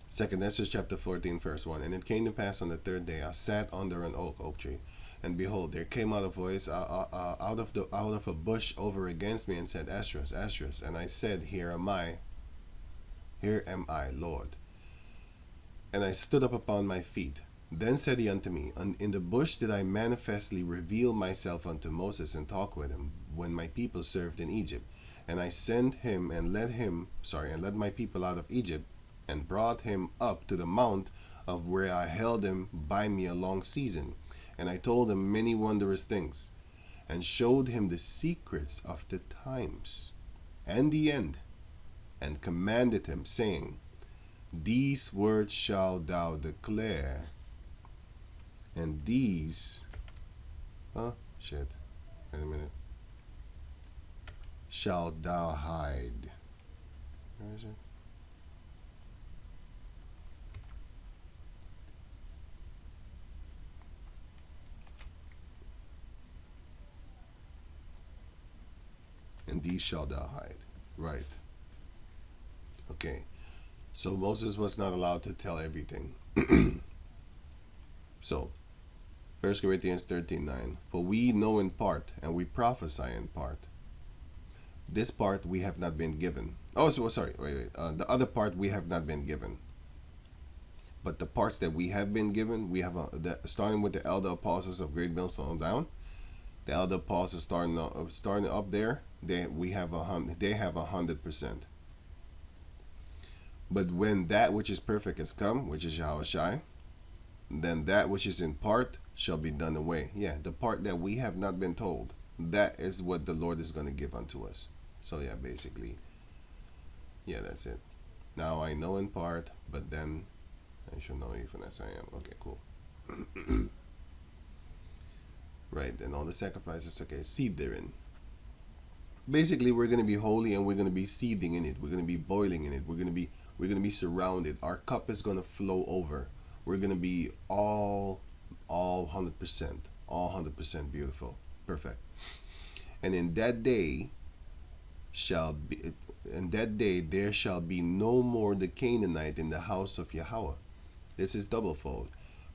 Second Esther chapter 14, verse 1. And it came to pass on the third day, I sat under an oak tree, and behold, there came out a voice out of a bush over against me, and said, Esdras, Esdras. And I said, Here am I, Lord. And I stood up upon my feet. Then said he unto me, In the bush did I manifestly reveal myself unto Moses, and talk with him, when my people served in Egypt. And I sent him and led my people out of Egypt, and brought him up to the mount of where I held him by me a long season. And I told him many wondrous things, and showed him the secrets of the times and the end, and commanded him, saying, These words shalt thou declare, and these, wait a minute, shalt thou hide. Where is it? And these shalt thou hide. Right. Okay. So Moses was not allowed to tell everything. So, 1 Corinthians 13:9. For we know in part, and we prophesy in part. This part we have not been given. Oh, so sorry. Wait. The other part we have not been given. But the parts that we have been given, we have starting with the elder apostles of Great Millstone on down. The elder apostles starting up there. They have 100%. But when that which is perfect has come, which is Yahushai, then that which is in part shall be done away. Yeah, the part that we have not been told, that is what the Lord is going to give unto us. So yeah, basically, yeah, that's it. Now I know in part, but then I shall know even as I am. Okay, cool. Right, and all the sacrifices, okay, seed therein. Basically, we're going to be holy, and we're going to be seething in it. We're going to be boiling in it. We're going to be surrounded. Our cup is going to flow over. We're going to be all 100%, all 100% beautiful, perfect. And in that day there shall be no more the Canaanite in the house of Yahweh. This is doublefold,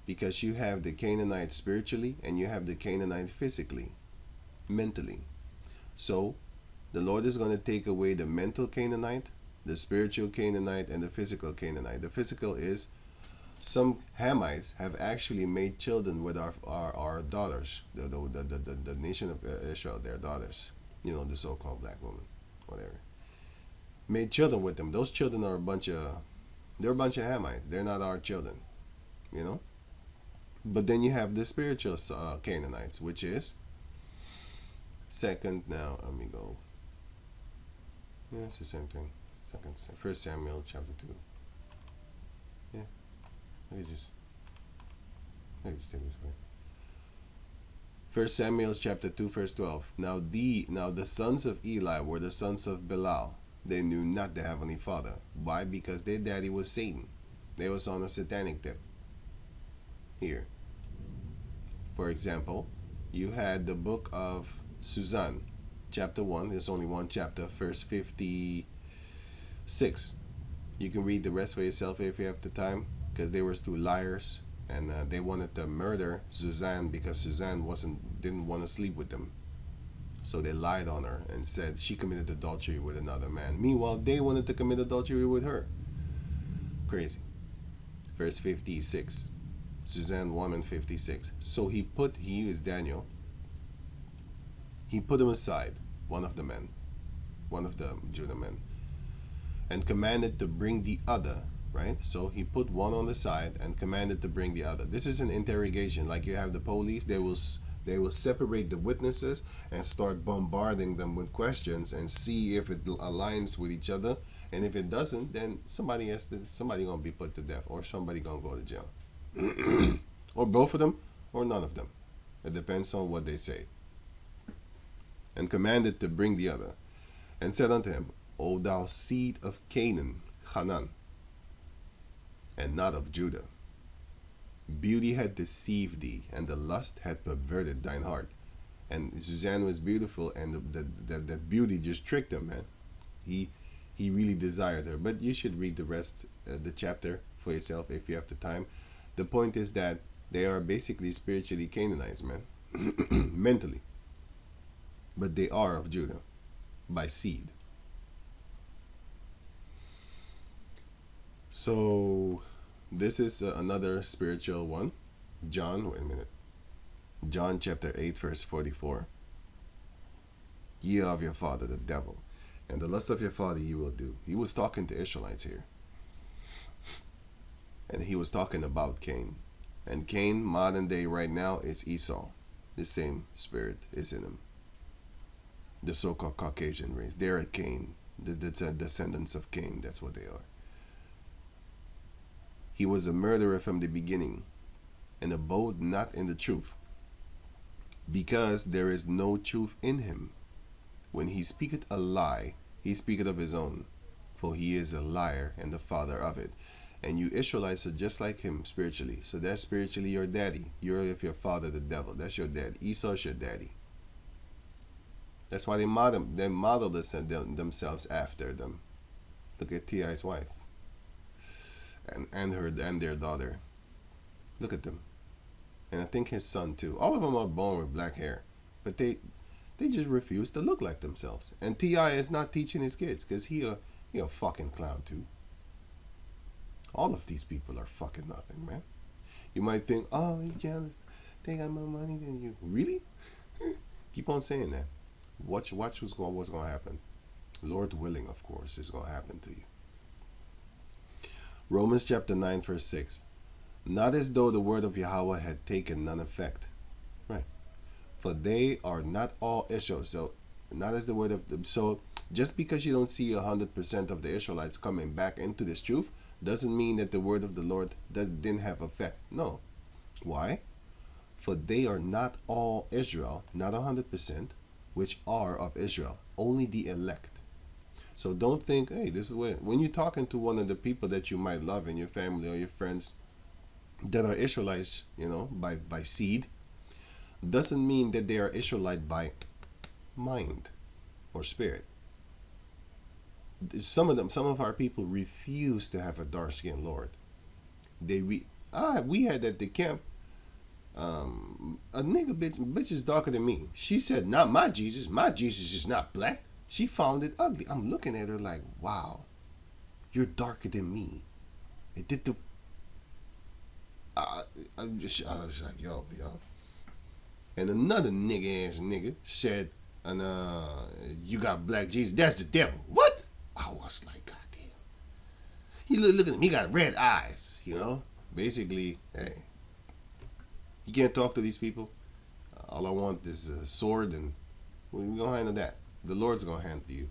because you have the Canaanite spiritually, and you have the Canaanite physically, mentally. So the Lord is going to take away the mental Canaanite, the spiritual Canaanite, and the physical Canaanite. The physical is, some Hamites have actually made children with our daughters, the nation of Israel, their daughters, the so-called black woman, whatever, made children with them. Those children are a bunch of Hamites. They're not our children, But then you have the spiritual Canaanites, which is second. Now let me go. Yeah, it's the same thing. First Samuel chapter 2. Yeah, let me just take this way. First Samuel chapter 2, verse 12. Now the sons of Eli were the sons of Belial. They knew not the heavenly Father. Why? Because their daddy was Satan. They was on a satanic tip. Here, for example, you had the book of Suzanne, chapter 1. There's only one chapter, verse 56. You can read the rest for yourself if you have the time, because they were two liars, and they wanted to murder Suzanne because Suzanne didn't want to sleep with them. So they lied on her and said she committed adultery with another man. Meanwhile, they wanted to commit adultery with her. Crazy. Verse 56. Suzanne 1 and 56. So he is Daniel. He put him aside, one of the Judah men, and commanded to bring the other, right? So he put one on the side and commanded to bring the other. This is an interrogation, like you have the police. They will separate the witnesses and start bombarding them with questions and see if it aligns with each other. And if it doesn't, then somebody gonna be put to death, or somebody gonna go to jail. Or both of them, or none of them. It depends on what they say. And commanded to bring the other, and said unto him, O thou seed of Canaan, Hanan, and not of Judah, beauty had deceived thee, and the lust had perverted thine heart. And Suzanne was beautiful, and that beauty just tricked him, man. He really desired her. But you should read the rest, the chapter for yourself if you have the time. The point is that they are basically spiritually Canaanites, man, mentally, but they are of Judah by seed. So this is another spiritual one. John, wait a minute. John chapter 8 verse 44. Ye are of your father the devil, and the lust of your father you will do. He was talking to Israelites here. And he was talking about Cain. And Cain, modern day right now, is Esau. The same spirit is in him. The so-called Caucasian race. They're a Cain. The descendants of Cain. That's what they are. He was a murderer from the beginning, and abode not in the truth, because there is no truth in him. When he speaketh a lie, he speaketh of his own, for he is a liar and the father of it. And you Israelites are just like him spiritually. So that's spiritually your daddy. You're of your father the devil. That's your dad. Esau's your daddy. That's why they model themselves after them. Look at T.I.'s wife and their daughter. Look at them. And I think his son too. All of them are born with black hair, but they just refuse to look like themselves. And T.I. is not teaching his kids because he a fucking clown too. All of these people are fucking nothing, man. You might think, oh, he's jealous. They got more money than you. Really? Keep on saying that. Watch what's going to happen. Lord willing, of course, is going to happen to you. Romans chapter 9, verse 6. Not as though the word of Yahweh had taken none effect. Right. For they are not all Israel. So, not as the word of... So, just because you don't see 100% of the Israelites coming back into this truth, doesn't mean that the word of the Lord didn't have effect. No. Why? For they are not all Israel, not 100%, which are of Israel, only the elect. So don't think, hey, this is when you're talking to one of the people that you might love in your family or your friends that are Israelites, by seed, doesn't mean that they are Israelite by mind or spirit. Some of our people refuse to have a dark-skinned Lord. We had at the camp a nigga bitch is darker than me. She said, not my Jesus. My Jesus is not black. She found it ugly. I'm looking at her like, wow, you're darker than me. It did the... I was like, yo. And another nigga-ass nigga said, and you got black Jesus. That's the devil. What? I was like, God damn. He look at him. He got red eyes, Basically, hey, you can't talk to these people. All I want is a sword, and we're going to handle that. The Lord's going to handle you.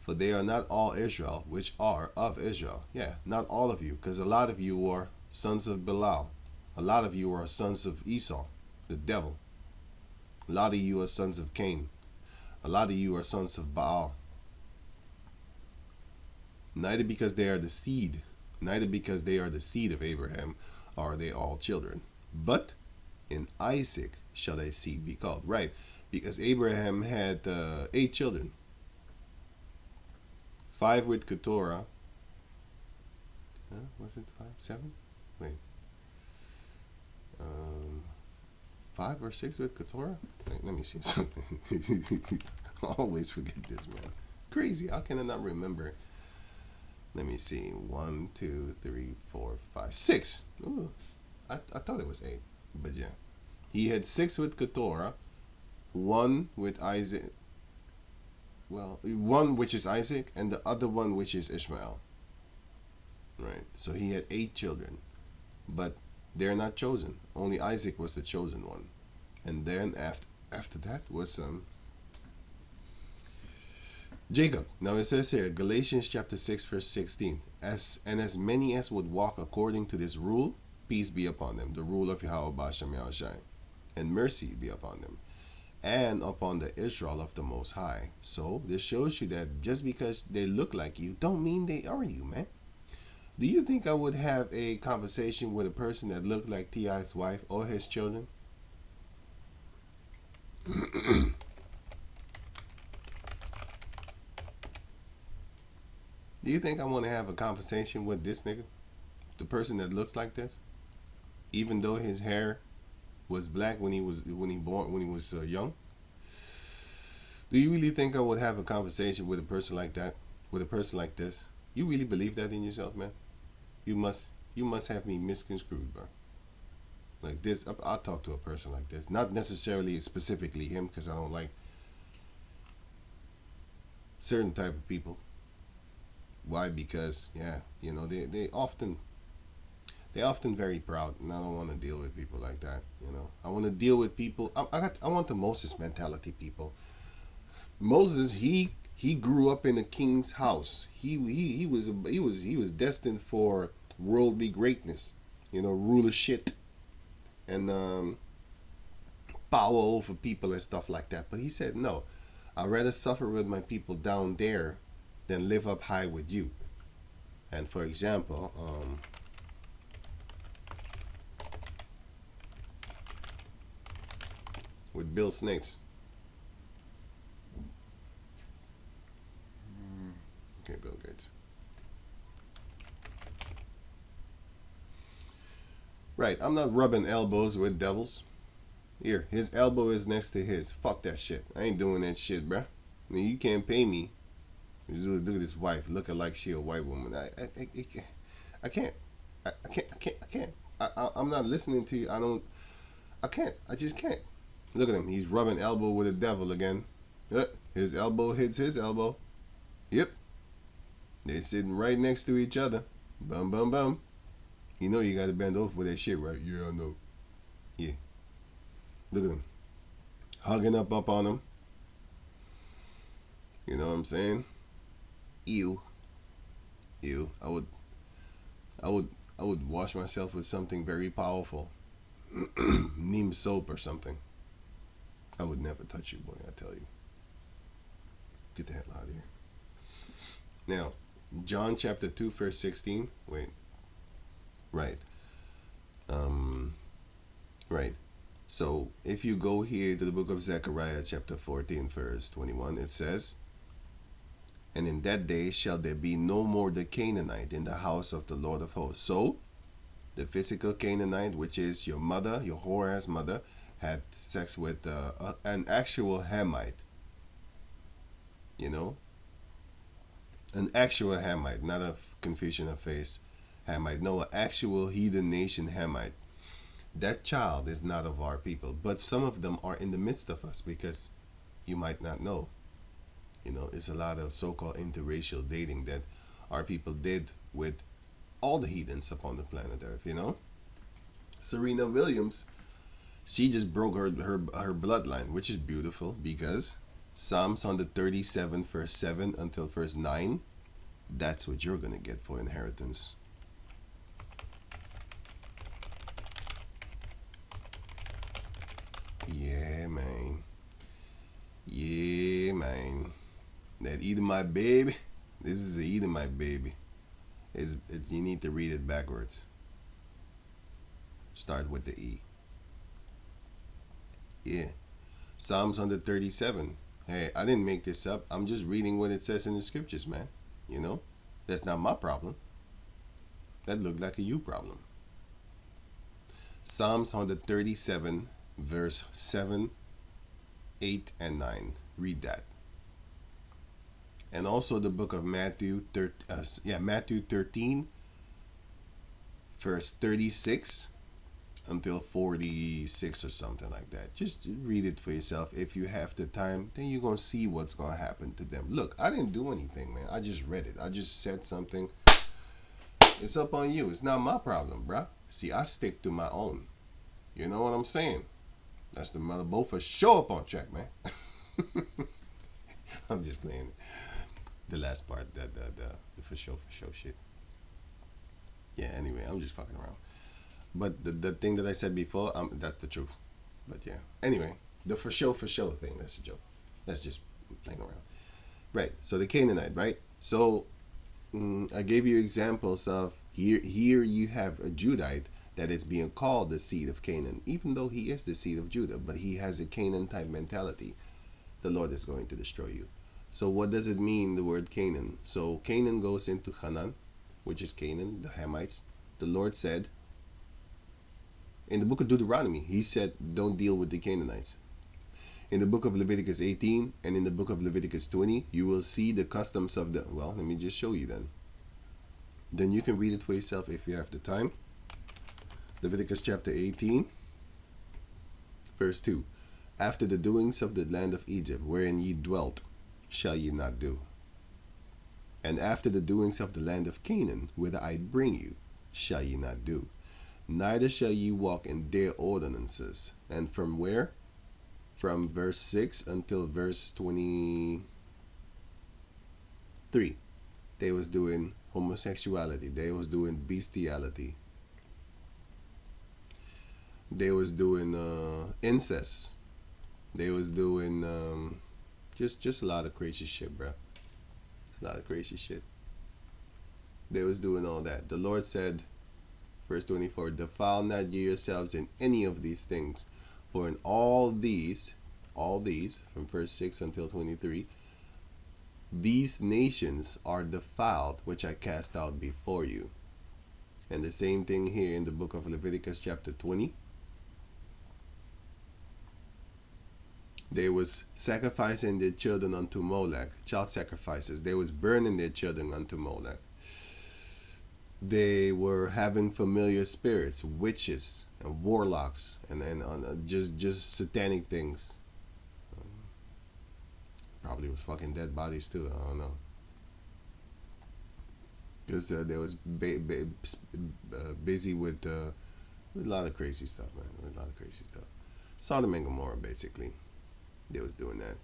For they are not all Israel, which are of Israel. Yeah, not all of you, because a lot of you are sons of Belial. A lot of you are sons of Esau, the devil. A lot of you are sons of Cain. A lot of you are sons of Baal. Neither because they are the seed of Abraham are they all children. But in Isaac shall thy seed be called. Right, because Abraham had 8 children. 5 with Keturah. Was it 5? 7? Wait. 5 or 6 with Keturah? Wait, let me see something. I always forget this, man. Crazy. How can I not remember? Let me see. 1, 2, 3, 4, 5, 6. Ooh, I thought it was 8, but yeah. He had 6 with Keturah, 1 with Isaac. Well, 1 which is Isaac, and the other one which is Ishmael. Right. So he had 8 children, but they're not chosen. Only Isaac was the chosen one, and then after that was Jacob. Now it says here, Galatians chapter 6 verse 16, as many as would walk according to this rule, peace be upon them, the rule of Yahweh B'Shem Yahushai, and mercy be upon them, and upon the Israel of the Most High. So this shows you that just because they look like you, don't mean they are you, man. Do you think I would have a conversation with a person that looked like T.I.'s wife or his children? Do you think I want to have a conversation with this nigga? the person that looks like this, even though his hair was black when he was young, do you really think I would have a conversation with a person like that, with a person like this? You really believe that in yourself, man? You must have me misconstrued, bro. Like this, I'll talk to a person like this. Not necessarily specifically him, because I don't like certain type of people. Why? Because they often very proud, and I don't want to deal with people like that. I want to deal with people. I want the Moses mentality people. Moses, he grew up in a king's house. He was destined for worldly greatness. Rulership and power over people and stuff like that. But he said, no, I'd rather suffer with my people down there than live up high with you. And for example, with Bill Snakes. Okay, Bill Gates. Right, I'm not rubbing elbows with devils. Here, his elbow is next to his. Fuck that shit. I ain't doing that shit, bruh. I mean, you can't pay me. Look at his wife, looking like she a white woman. I can't. I'm not listening to you. I can't. I just can't. Look at him. He's rubbing elbow with the devil again. His elbow hits his elbow. Yep. They're sitting right next to each other. Bum, bum, bum. You know you got to bend over for that shit, right? Yeah, I know. Yeah. Look at him. Hugging up on him. You know what I'm saying? Ew. I would wash myself with something very powerful. Neem soap or something. I would never touch you, boy, I tell you. Get the hell out of here. Now, John chapter 2, verse 16. Wait. Right. Right. So, if you go here to the book of Zechariah chapter 14, verse 21, it says, and in that day shall there be no more the Canaanite in the house of the Lord of hosts. So, the physical Canaanite, which is your mother, your whore-ass mother, had sex with an actual Hamite. An actual Hamite, not a confusion of face Hamite. No, an actual heathen nation Hamite. That child is not of our people, but some of them are in the midst of us, because you might not know. It's a lot of so-called interracial dating that our people did with all the heathens upon the planet Earth. Serena Williams, she just broke her bloodline, which is beautiful, because Psalms 137 verse 7 until verse 9, that's what you're gonna get for inheritance. Yeah, man. That eating my baby. This is eating my baby. It's you need to read it backwards. Start with the E. Yeah. Psalms 137. Hey, I didn't make this up. I'm just reading what it says in the scriptures, man. That's not my problem. That looked like a you problem. Psalms 137, verse 7, 8, and 9. Read that. And also the book of Matthew 13, verse 36 until 46 or something like that. Just read it for yourself. If you have the time, then you're going to see what's going to happen to them. Look, I didn't do anything, man. I just read it. I just said something. It's up on you. It's not my problem, bruh. See, I stick to my own. You know what I'm saying? That's the mother both for show up on track, man. I'm just playing the last part, the for show shit. Yeah, anyway, I'm just fucking around. But the thing that I said before, that's the truth. But yeah. Anyway, the for show thing, that's a joke. That's just playing around. Right. So the Canaanite, right? So I gave you examples of here you have a Judite that is being called the seed of Canaan, even though he is the seed of Judah, but he has a Canaan type mentality. The Lord is going to destroy you. So what does it mean, the word Canaan? So Canaan goes into Hanan, which is Canaan, the Hamites. the Lord said, in the book of Deuteronomy, he said, don't deal with the Canaanites. In the book of Leviticus 18 and in the book of Leviticus 20, you will see the customs of the... Well, let me just show you then. Then you can read it for yourself if you have the time. Leviticus chapter 18, verse 2. After the doings of the land of Egypt, wherein ye dwelt, shall ye not do. And after the doings of the land of Canaan, whither I bring you, shall ye not do. Neither shall ye walk in their ordinances. And from where? From verse 6 until verse 23. They was doing homosexuality. They was doing bestiality. They was doing incest. They was doing just a lot of crazy shit, bro. A lot of crazy shit. They was doing all that. The Lord said, verse 24, defile not ye yourselves in any of these things, for in all these, from verse 6 until 23, these nations are defiled, which I cast out before you. And the same thing here in the book of Leviticus chapter 20. They was sacrificing their children unto Molech, child sacrifices. They was burning their children unto Molech. They were having familiar spirits, witches and warlocks, and just satanic things. Probably was fucking dead bodies too. I don't know. Because they was busy with a lot of crazy stuff, man. With a lot of crazy stuff. Sodom and Gomorrah, basically. They was doing that.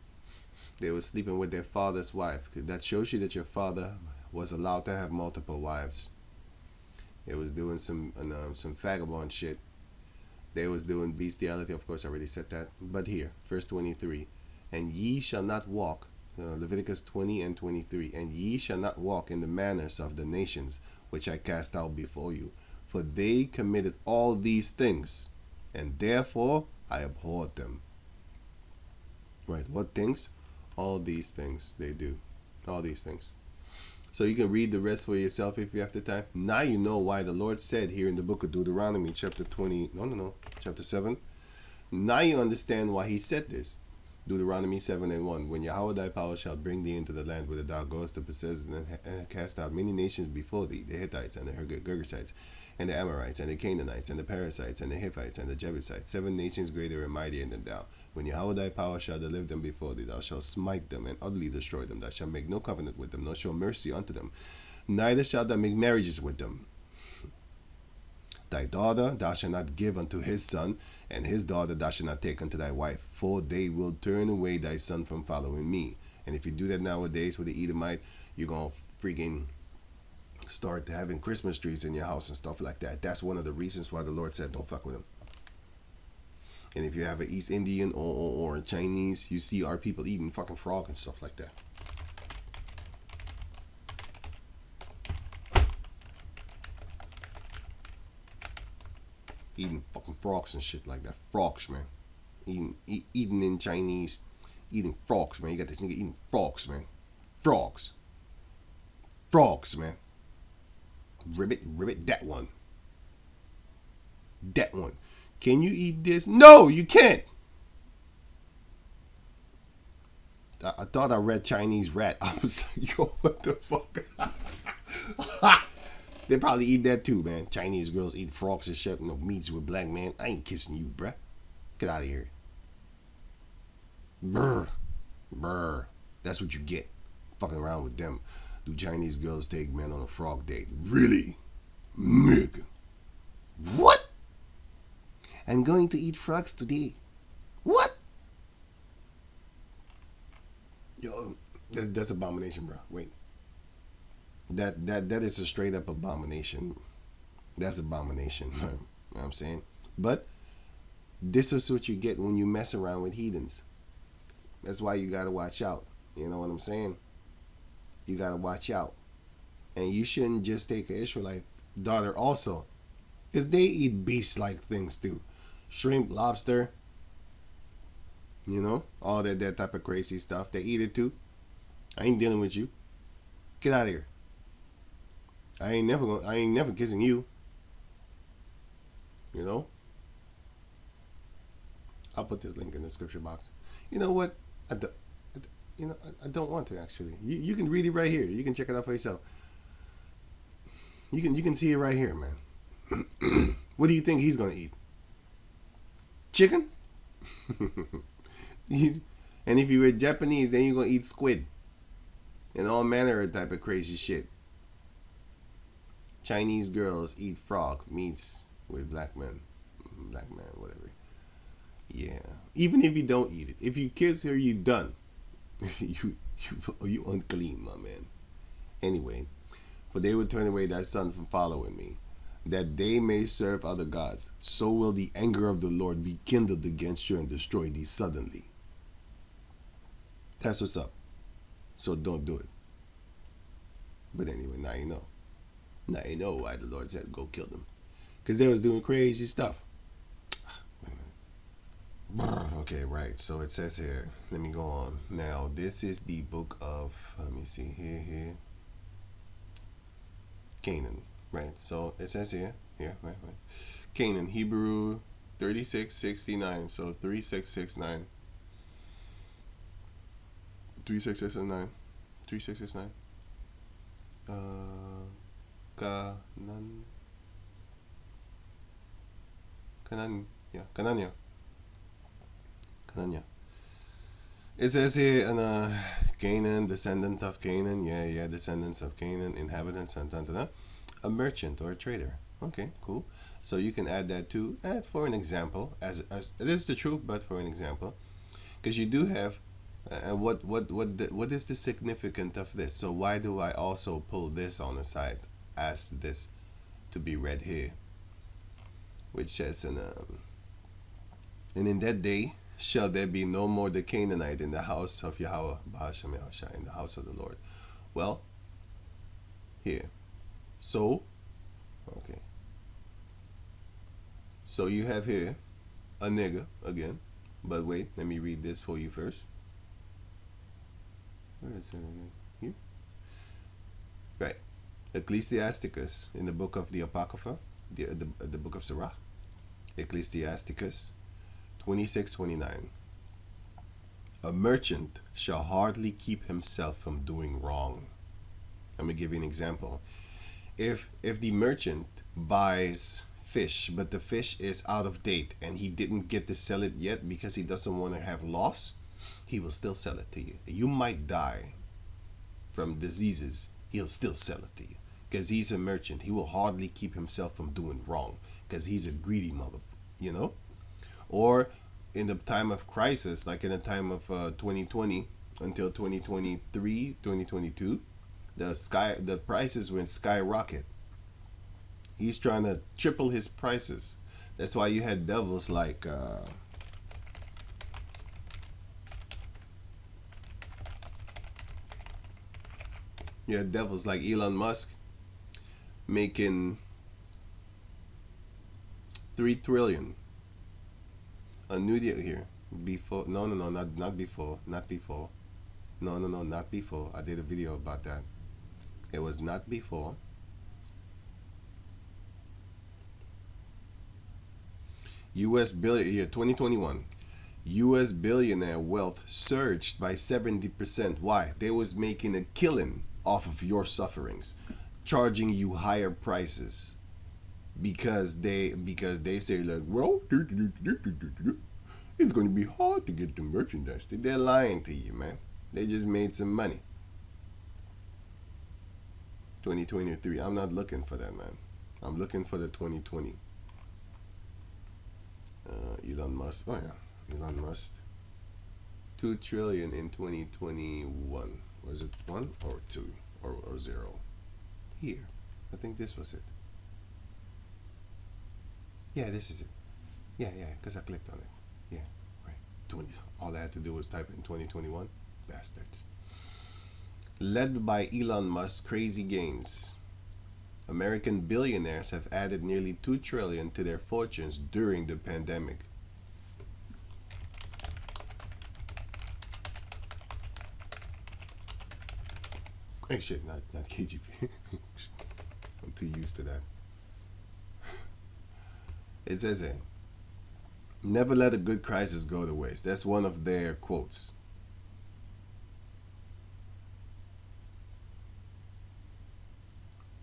They was sleeping with their father's wife. That shows you that your father was allowed to have multiple wives. They was doing some vagabond shit. They was doing bestiality. Of course, I already said that. But here, verse 23. And ye shall not walk, Leviticus 20 and 23. And ye shall not walk in the manners of the nations which I cast out before you. For they committed all these things, and therefore I abhorred them. Right, what things? All these things they do. All these things. So you can read the rest for yourself if you have the time. Now you know why the Lord said here in the book of Deuteronomy chapter 7. Now you understand why he said this. Deuteronomy 7 and 1. When Yahweh thy power shall bring thee into the land whither thou goest to possess and cast out many nations before thee, the Hittites and the Girgashites and the Amorites and the Canaanites and the Perizzites and the Hippites and the Jebusites, 7 nations greater and mightier than thou. When Yahweh thy power shall deliver them before thee, thou shalt smite them and utterly destroy them. Thou shalt make no covenant with them, nor show mercy unto them. Neither shalt thou make marriages with them. Thy daughter thou shalt not give unto his son, and his daughter thou shalt not take unto thy wife, for they will turn away thy son from following me. And if you do that nowadays with the Edomite, you're going to freaking start having Christmas trees in your house and stuff like that. That's one of the reasons why the Lord said don't fuck with them. And if you have an East Indian or a Chinese, you see our people eating fucking frog and stuff like that. Eating fucking frogs and shit like that. Frogs, man. Eating in Chinese. Eating frogs, man. You got this nigga eating frogs, man. Frogs. Frogs, man. Ribbit, that one. That one. Can you eat this? No, you can't. I thought I read Chinese rat. I was like, yo, what the fuck? They probably eat that too, man. Chinese girls eat frogs and shit. No meats with black man. I ain't kissing you, bruh. Get out of here. Brr. That's what you get. Fucking around with them. Do Chinese girls take men on a frog date? Really? Nigga. What? I'm going to eat frogs today. What? Yo, that's abomination, bro. Wait. That is a straight up abomination. That's abomination. You know what I'm saying? But this is what you get when you mess around with heathens. That's why you gotta watch out. You know what I'm saying? You gotta watch out. And you shouldn't just take an Israelite daughter also. Because they eat beast-like things too. Shrimp, lobster. You know? All that type of crazy stuff. They eat it too. I ain't dealing with you. Get out of here. I ain't never kissing you. You know? I'll put this link in the scripture box. You know what? I don't want to actually. You can read it right here. You can check it out for yourself. You can see it right here, man. What do you think he's gonna eat? Chicken? And if you were Japanese, then you're gonna eat squid and all manner of type of crazy shit. Chinese girls eat frog meats with black men, whatever. Yeah. Even if you don't eat it, if you kiss her, you done. you unclean, my man. Anyway, for they will turn away thy son from following me, that they may serve other gods. So will the anger of the Lord be kindled against you and destroy thee suddenly. That's what's up. So don't do it. But anyway, now you know. Now you know why the Lord said go kill them. Because they was doing crazy stuff. Okay, right. So it says here, let me go on. Now, this is the book of, let me see, here. Canaan, right? So it says here, right. Canaan, Hebrew 3669. So 3669. 3669. 3669. Canania. It says here, Canaan, descendant of Canaan, descendants of Canaan, inhabitants, a merchant or a trader. Okay, cool. So you can add that too, for an example, as it is the truth, but for an example, because you do have, what is the significance of this? So why do I also pull this on the side, as this to be read here, which says, and in that day shall there be no more the Canaanite in the house of Yahweh, in the house of the Lord. Well, here. So, okay. So you have here a nigger again. But wait, let me read this for you first. Where is it again? Here? Right. Ecclesiasticus in the book of the Apocrypha, the book of Sirach. Ecclesiasticus 26:29. A merchant shall hardly keep himself from doing wrong. Let me give you an example. If the merchant buys fish, but the fish is out of date and he didn't get to sell it yet because he doesn't want to have loss, he will still sell it to you. You might die from diseases, he'll still sell it to you because he's a merchant. He will hardly keep himself from doing wrong because he's a greedy motherfucker, Or in the time of crisis, like in the time of 2020 until 2023, 2022, the prices went skyrocket. He's trying to triple his prices. That's why you had devils like Elon Musk making 3 trillion. A new deal here. Before, no, not before. No, not before. I did a video about that. It was not before. U.S. billion year 2021. U.S. billionaire wealth surged by 70%. Why? They was making a killing off of your sufferings, charging you higher prices because they say like, well, it's going to be hard to get the merchandise. They're lying to you, man. They just made some money. 2023. I'm not looking for that, man. I'm looking for the 2020. Elon Musk. Oh yeah, Elon Musk. 2 trillion in 2021. Was it 1 or 2 or 0? Here, I think this was it. Yeah, this is it. Yeah, because I clicked on it. Yeah, right. 20. All I had to do was type in 2021. Bastards. Led by Elon Musk's crazy gains, American billionaires have added nearly 2 trillion to their fortunes during the pandemic. Hey, shit, not KGP. I'm too used to that. It says here, never let a good crisis go to waste. That's one of their quotes.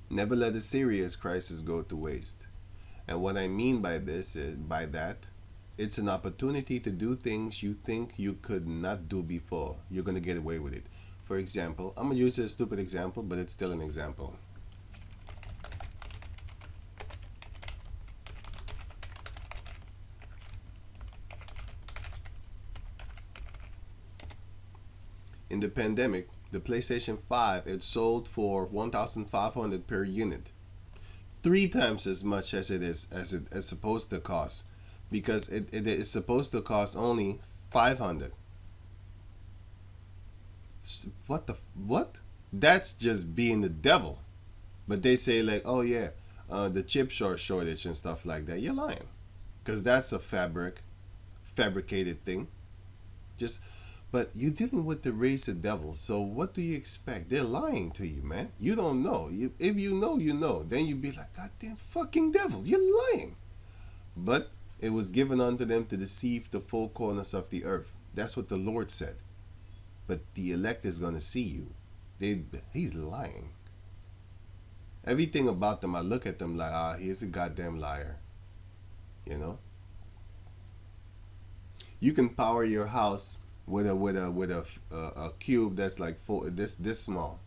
Never let a serious crisis go to waste. And what I mean by this is, by that, it's an opportunity to do things you think you could not do before. You're going to get away with it. For example, I'm going to use a stupid example, but it's still an example. In the pandemic, the PlayStation 5, it sold for 1,500 per unit. 3 times as much as it is as it's supposed to cost, because it is supposed to cost only 500. What? That's just being the devil. But they say like, oh yeah, the chip shortage and stuff like that. You're lying, because that's a fabricated thing. Just, but you're dealing with the race of devils, so what do you expect? They're lying to you, man. You don't know. If you know, you know. Then you'd be like, goddamn fucking devil, you're lying. But it was given unto them to deceive the four corners of the earth. That's what the Lord said. But the elect is going to see you. He's lying. Everything about them, I look at them like, he's a goddamn liar. You know? You can power your house with a cube that's like this small,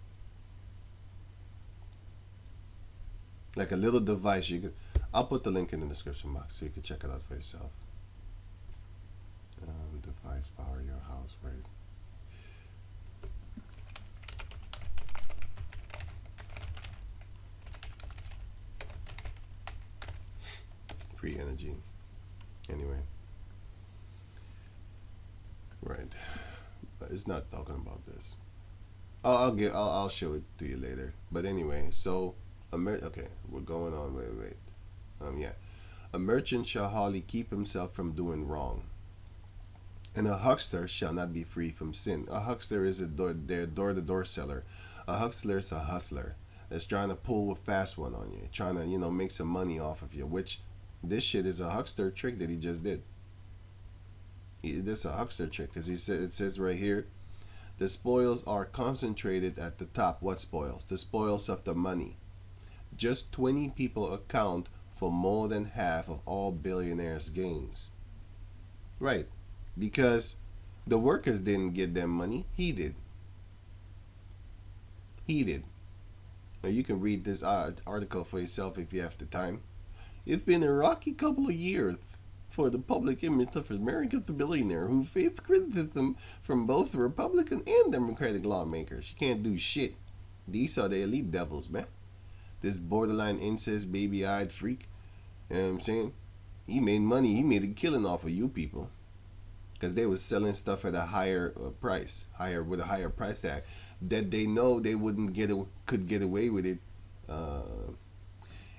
like a little device. You could. I'll put the link in the description box so you can check it out for yourself. Device power your house, right? Free energy. Anyway. Right. It's not talking about this. I'll show it to you later. But anyway, so okay, we're going on. Wait. Yeah. A merchant shall hardly keep himself from doing wrong, and a huckster shall not be free from sin. A huckster is their door-to-door seller. A huckster is a hustler that's trying to pull a fast one on you, trying to make some money off of you. Which this shit is a huckster trick that he just did. This is a huckster trick, because it says right here, the spoils are concentrated at the top. What spoils? The spoils of the money. Just 20 people account for more than half of all billionaires' gains. Right. Because the workers didn't get them money. He did. Now you can read this article for yourself if you have the time. It's been a rocky couple of years for the public image of America's billionaire who faced criticism from both Republican and Democratic lawmakers. You can't do shit. These are the elite devils, man. This borderline incest, baby-eyed freak. You know what I'm saying? He made money. He made a killing off of you people, because they was selling stuff at a higher price, with a higher price tag, that they know they could get away with it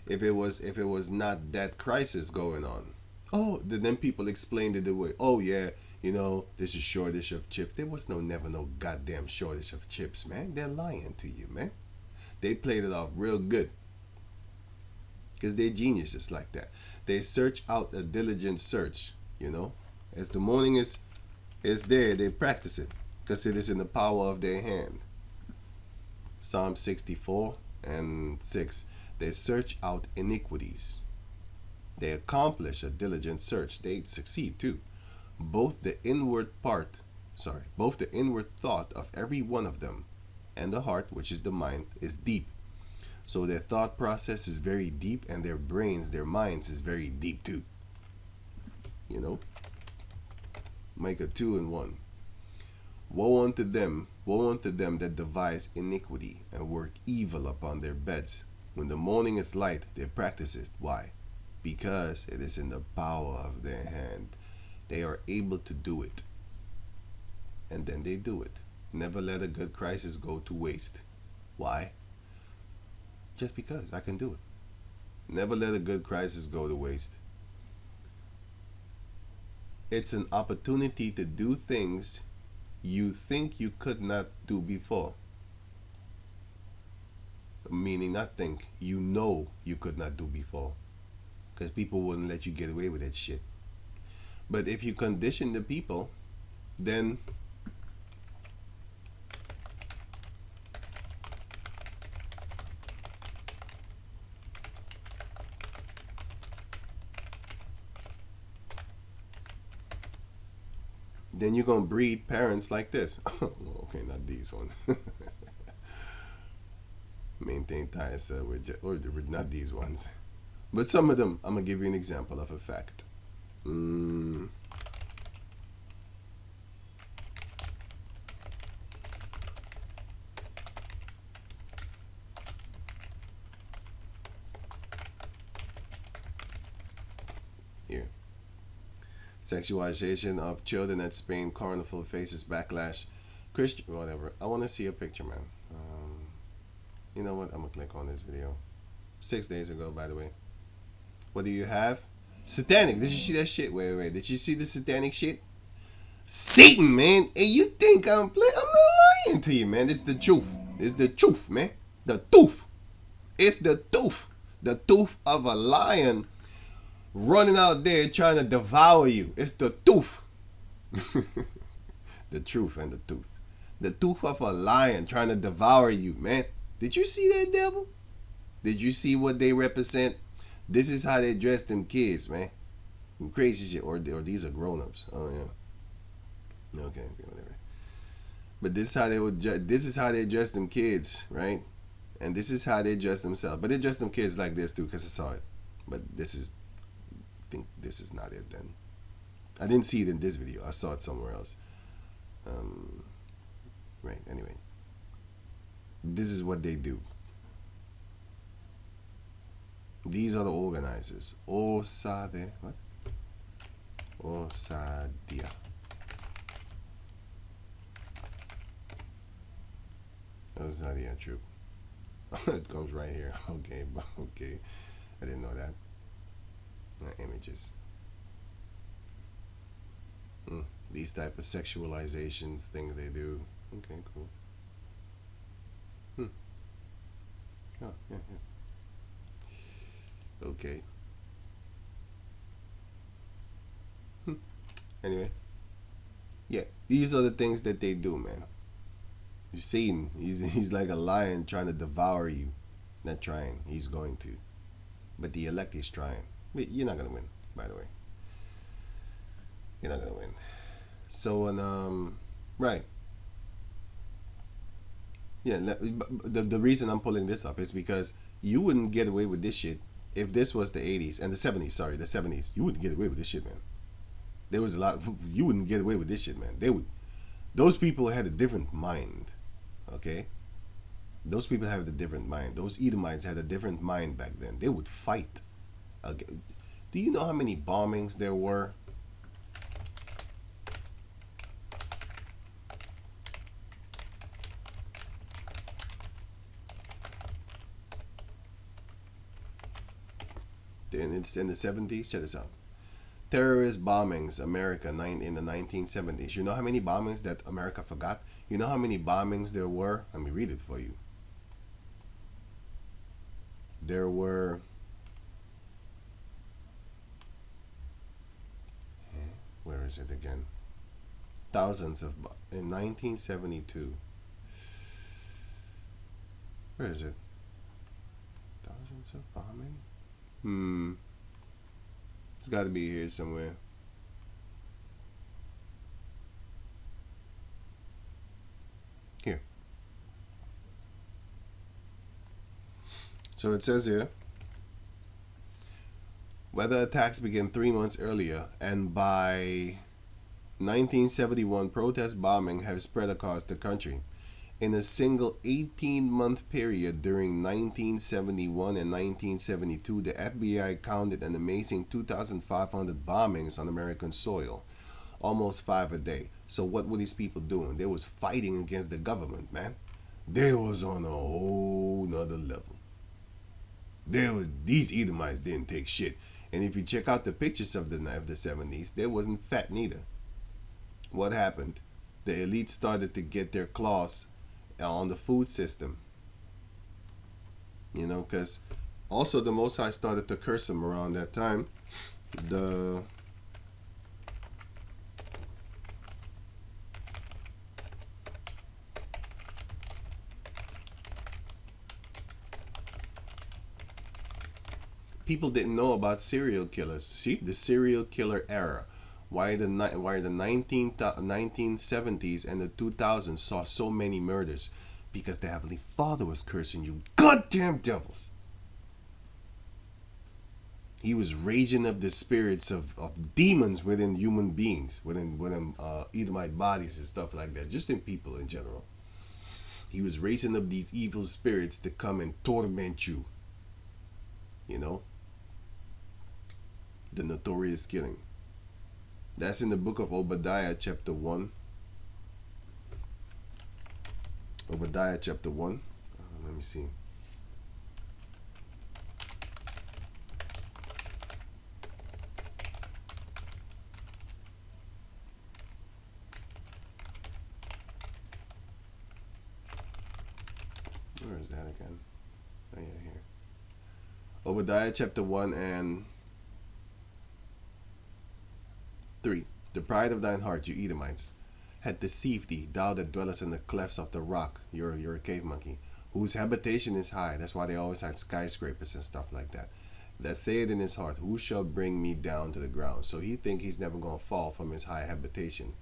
if it was not that crisis going on. Oh, then people explained it away. Oh yeah, there's a shortage of chips. There was never no goddamn shortage of chips, man. They're lying to you, man. They played it off real good, because they're geniuses like that. They search out a diligent search, As the morning is there, they practice it, because it is in the power of their hand. Psalm 64 and 6. They search out iniquities. They accomplish a diligent search. They succeed too. Both the inward thought of every one of them and the heart, which is the mind, is deep. So their thought process is very deep, and their minds is very deep too. Make a 2 in 1. Woe unto them that devise iniquity and work evil upon their beds. When the morning is light, they practice it. Why? Because it is in the power of their hand. They are able to do it. And then they do it. Never let a good crisis go to waste. Why? Just because I can do it. Never let a good crisis go to waste. It's an opportunity to do things you think you could not do before. Meaning, not think, you could not do before. because people wouldn't let you get away with that shit. But if you condition the people, then you're gonna breed parents like this. Okay, not these ones. Maintain ties with not these ones, but some of them. I'm gonna give you an example of a fact. Here. Sexualization of children at Spain carnival faces backlash. Christian, whatever. I want to see a picture, man. You know what? I'm gonna click on this video. 6 days ago, by the way. What do you have? Satanic. Did you see that shit? Wait. Did you see the satanic shit? Satan, man. Hey, you think I'm playing? I'm not lying to you, man. It's the truth. It's the truth, man. The truth. It's the truth. The truth of a lion running out there trying to devour you. It's the truth. The truth and the tooth. The tooth of a lion trying to devour you, man. Did you see that, devil? Did you see what they represent? This is how they dress them kids, man. Some crazy shit. Or these are grown-ups. Oh, yeah. Okay, whatever. But this is how they dress them kids, right? And this is how they dress themselves. But they dress them kids like this, too, because I saw it. But I think this is not it, then. I didn't see it in this video. I saw it somewhere else. Right, anyway. This is what they do. These are the organizers. Osade. What? Osadia. Osadia troop. It comes right here. Okay. I didn't know that. Images. These type of sexualizations things they do. Okay, cool. Oh, yeah. Okay. Anyway. Yeah, these are the things that they do, man. You're Satan. He's like a lion trying to devour you. Not trying. He's going to. But the elect is trying. But you're not going to win, by the way. You're not going to win. So, right. Yeah, the reason I'm pulling this up is because you wouldn't get away with this shit if this was the 80s and the 70s. Sorry, the 70s. You wouldn't get away with this shit, man. There was a lot. You wouldn't get away with this shit, man. Those people had a different mind. Okay? Those people have a different mind. Those Edomites had a different mind back then. They would fight. Do you know how many bombings there were? It's in the 70s. Check this out. Terrorist bombings, America in the 1970s. You know how many bombings that America forgot? You know how many bombings there were? Let me read it for you. There were... Where is it again? Thousands of... In 1972. Where is it? Thousands of bombing? It's got to be here somewhere. Here. So it says here, weather attacks began 3 months earlier, and by 1971, protest bombing have spread across the country. In a single 18-month period during 1971 and 1972, the FBI counted an amazing 2,500 bombings on American soil, almost 5 a day. So what were these people doing? They was fighting against the government, man. They was on a whole nother level. These Edomites didn't take shit. And if you check out the pictures of the 70s, they wasn't fat neither. What happened? The elite started to get their claws on the food system, because Also, the Most High started to curse him around that time. The people didn't know about serial killers. See, the serial killer era. Why the 1970s and the 2000s saw so many murders? Because the Heavenly Father was cursing you goddamn devils. He was raising up the spirits of demons within human beings, within Edomite bodies and stuff like that, just in people in general. He was raising up these evil spirits to come and torment you. You know? The notorious killing. That's in the book of Obadiah chapter 1. Obadiah chapter 1. Let me see. Where is that again? Oh yeah, here. Obadiah chapter 1 and 3. The pride of thine heart, you Edomites, hath deceived thee, thou that dwellest in the clefts of the rock. You're a cave monkey, whose habitation is high. That's why they always had skyscrapers and stuff like that. That saith in his heart, who shall bring me down to the ground? So he think he's never going to fall from his high habitation.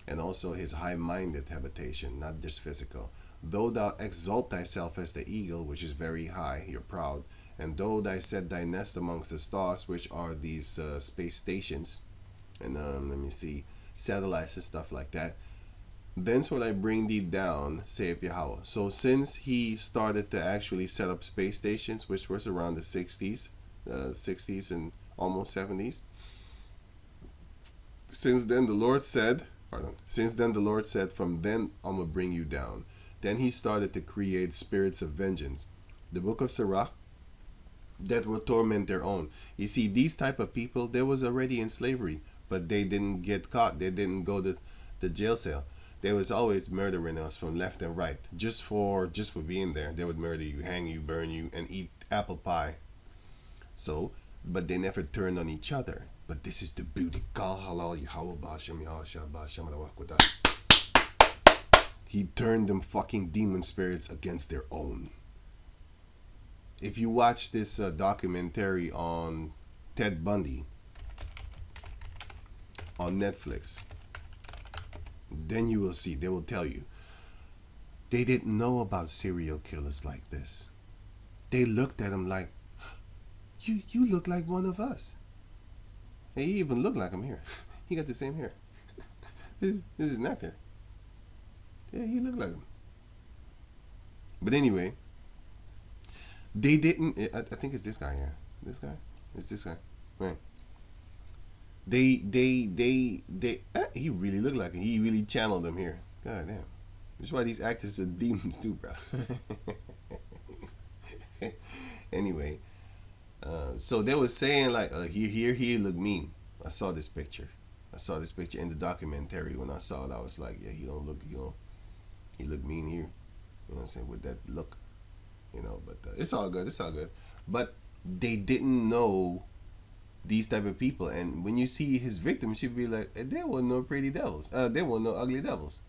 And also his high-minded habitation, not just physical. Though thou exalt thyself as the eagle, which is very high, you're proud. And though thou set thy nest amongst the stars, which are these space stations, and let me see, satellites and stuff like that, thence will I bring thee down, saith Yahweh. So since he started to actually set up space stations, which was around the 60s and almost 70s, since then the Lord said, from then I'm going to bring you down. Then he started to create spirits of vengeance. The book of Sirach, that will torment their own. You see, these type of people, they was already in slavery, but they didn't get caught. They didn't go to the jail cell. They was always murdering us from left and right. Just for being there. They would murder you, hang you, burn you, and eat apple pie. So, but they never turned on each other. But this is the beauty. He turned them fucking demon spirits against their own. If you watch this documentary on Ted Bundy on Netflix, then you will see, they will tell you, they didn't know about serial killers like this. They looked at him like, you look like one of us. Hey, he even looked like him here. He got the same hair. This is Nectar. Yeah, he looked like him. But anyway, they didn't. I think it's this guy. Yeah, this guy. It's this guy. Right. They. He really looked like him. He really channeled them here. God damn. That's why these actors are demons too, bro. Anyway, so they were saying like, he look mean. I saw this picture. In the documentary. When I saw it, I was like, yeah, he look mean here. You know what I'm saying? With that look. You know, but it's all good. But they didn't know these type of people. And when you see his victim, she'd be like, there were no pretty devils. There were no ugly devils.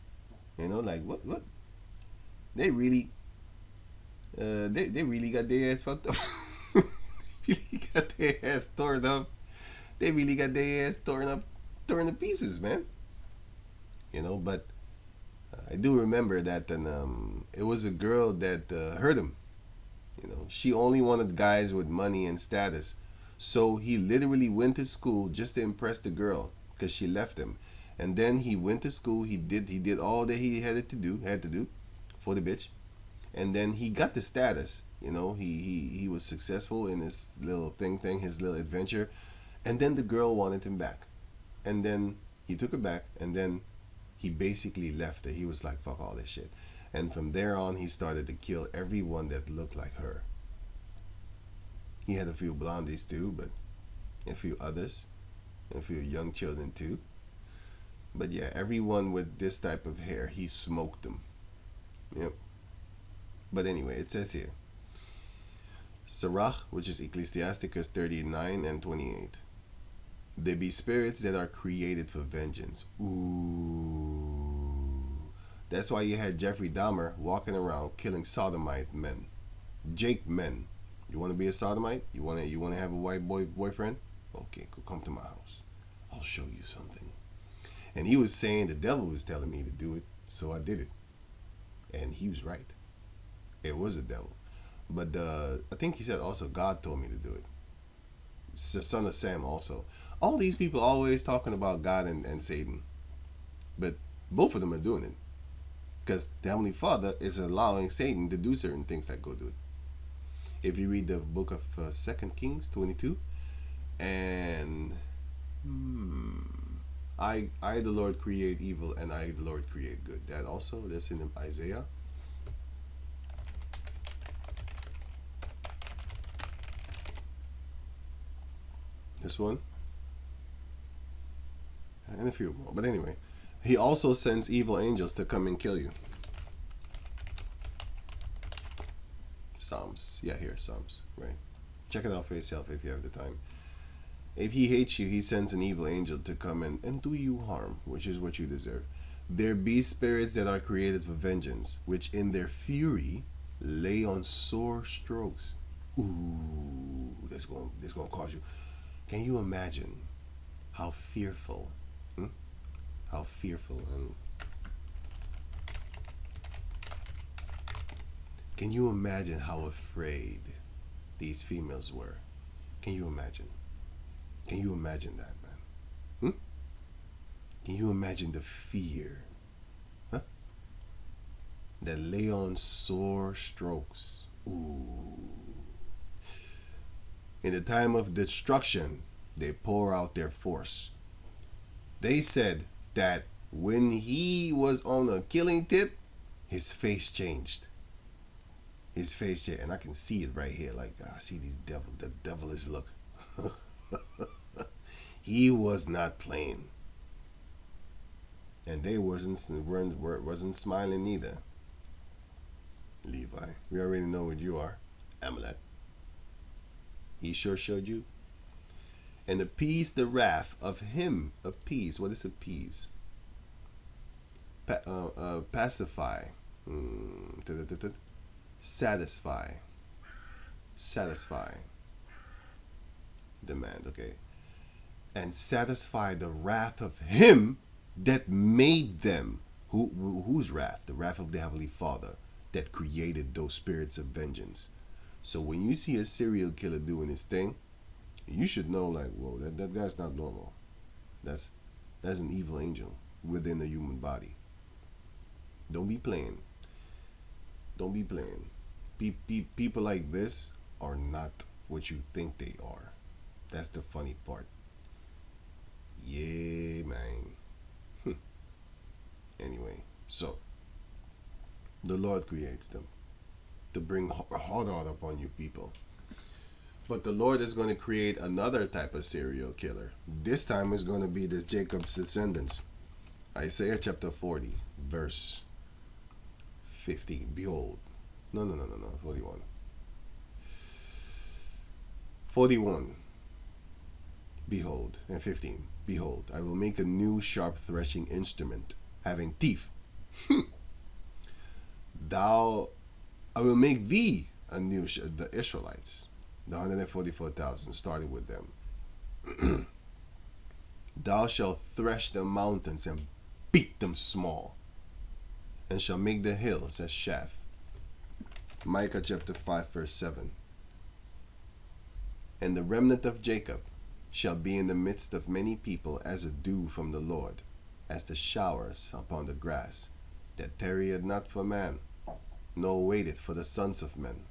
You know, like what? They really, they really got their ass fucked up. Really got their ass torn up. They really got their ass torn to pieces, man. You know, but I do remember that, and it was a girl that hurt him. You know, she only wanted guys with money and status. So he literally went to school just to impress the girl because she left him. And then he went to school. He did all that he had to do for the bitch. And then he got the status. You know, he was successful in his little thing, his little adventure. And then the girl wanted him back. And then he took her back. And then he basically left her. He was like, fuck all this shit. And from there on, he started to kill everyone that looked like her. He had a few blondies too, but a few others. A few young children too. But yeah, everyone with this type of hair, he smoked them. Yep. But anyway, it says here. Sirach, which is Ecclesiasticus 39 and 28. There be spirits that are created for vengeance. Ooh. That's why you had Jeffrey Dahmer walking around killing sodomite men. Jake men. You want to be a sodomite? You want to have a white boyfriend? Okay, come to my house. I'll show you something. And he was saying the devil was telling me to do it, so I did it. And he was right. It was a devil. But I think he said also God told me to do it. It's the son of Sam also. All these people always talking about God and Satan. But both of them are doing it. Because the Heavenly Father is allowing Satan to do certain things that go do it. If you read the book of 2 Kings 22, and I the Lord create evil, and I the Lord create good. That's in Isaiah. This one. And a few more. But anyway, he also sends evil angels to come and kill you. Psalms. Yeah, here, Psalms. Right. Check it out for yourself if you have the time. If he hates you, he sends an evil angel to come and do you harm, which is what you deserve. There be spirits that are created for vengeance, which in their fury lay on sore strokes. Ooh, this gonna cause you. Can you imagine how fearful? How fearful and can you imagine how afraid these females were? Can you imagine? Can you imagine that, man? Can you imagine the fear? That lay on sore strokes. Ooh. In the time of destruction, they pour out their force. They said that when he was on a killing tip, his face changed. His face changed, and I can see it right here. Like I see the devilish look. He was not playing, and they wasn't smiling either. Levi, we already know what you are, Amalek. He sure showed you. And appease the wrath of him. Appease. What is appease? Pacify. Satisfy. Satisfy. Demand. Okay. And satisfy the wrath of him that made them. Whose wrath? The wrath of the Heavenly Father that created those spirits of vengeance. So when you see a serial killer doing his thing, you should know, like, whoa, that guy's not normal. That's an evil angel within a human body. Don't be playing. Don't be playing. People like this are not what you think they are. That's the funny part. Yeah, man. Anyway, so the Lord creates them to bring hard upon you people. But the Lord is going to create another type of serial killer. This time it's going to be this Jacob's descendants. Isaiah chapter 40, verse 15. Behold. No. 41. 41. Behold. And 15. Behold, I will make a new sharp threshing instrument, having teeth. I will make thee a new, the Israelites. The 144,000 started with them. Thou shalt thresh the mountains and beat them small, and shall make the hills as chaff. Micah chapter 5 verse 7. And the remnant of Jacob shall be in the midst of many people as a dew from the Lord, as the showers upon the grass, that tarrieth not for man, nor waiteth for the sons of men.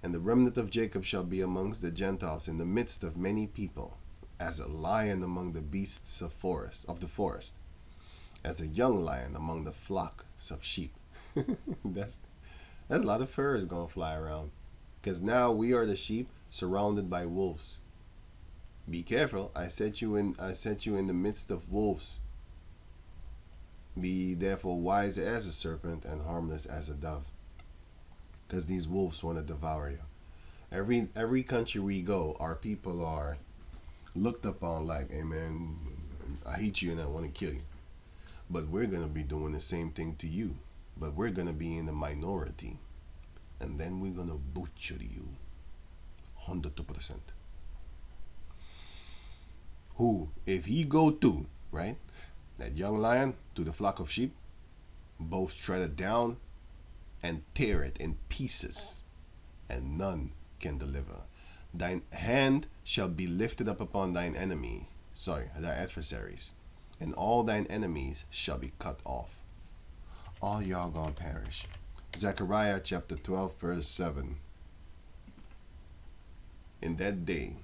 And the remnant of Jacob shall be amongst the Gentiles in the midst of many people, as a lion among the beasts of the forest, as a young lion among the flocks of sheep. That's a lot of fur is gonna fly around, because now we are the sheep surrounded by wolves. Be careful! I set you in the midst of wolves. Be therefore wise as a serpent and harmless as a dove, because these wolves want to devour you. Every country we go, our people are looked upon like, hey man, I hate you and I want to kill you. But we're gonna be doing the same thing to you. But we're gonna be in the minority. And then we're gonna butcher you. 100%. Who, if he go to, right, that young lion to the flock of sheep, both tread it down and tear it in pieces, and none can deliver. Thine hand shall be lifted up upon thy adversaries, and all thine enemies shall be cut off. All y'all gonna perish. Zechariah chapter 12, verse 7. In that day,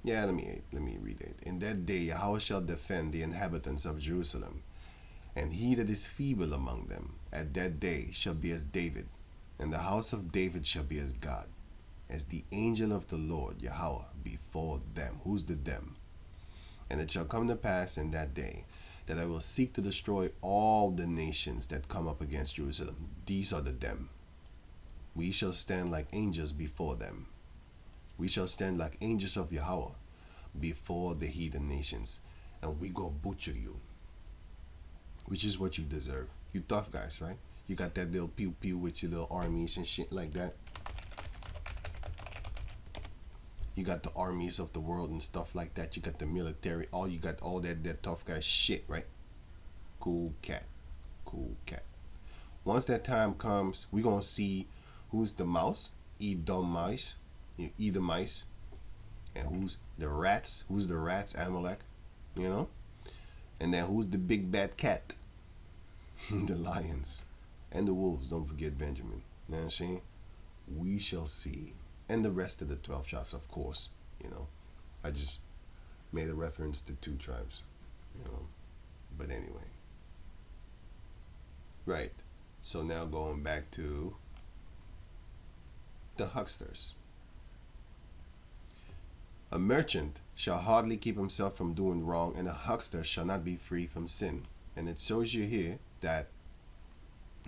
let me read it. In that day Yahweh shall defend the inhabitants of Jerusalem, and he that is feeble among them at that day shall be as David, and the house of David shall be as God, as the angel of the Lord Yahweh before them. Who's the them? And it shall come to pass in that day that I will seek to destroy all the nations that come up against Jerusalem. These are the them. We shall stand like angels before them. We shall stand like angels of Yahweh before the heathen nations, and we go butcher you, which is what you deserve. You tough guys, right? You got that little pew pew with your little armies and shit like that. You got the armies of the world and stuff like that. You got the military. You got all that tough guy shit, right? Cool cat. Once that time comes, we gonna see who's the mouse, Edomites, Edomites, and who's the rats, Amalek, and then who's the big bad cat, the lions, and the wolves. Don't forget Benjamin. You know what I'm saying? We shall see. And the rest of the 12 tribes, of course. I just made a reference to 2 tribes. But anyway. Right. So now going back to the hucksters. A merchant shall hardly keep himself from doing wrong, and a huckster shall not be free from sin. And it shows you here that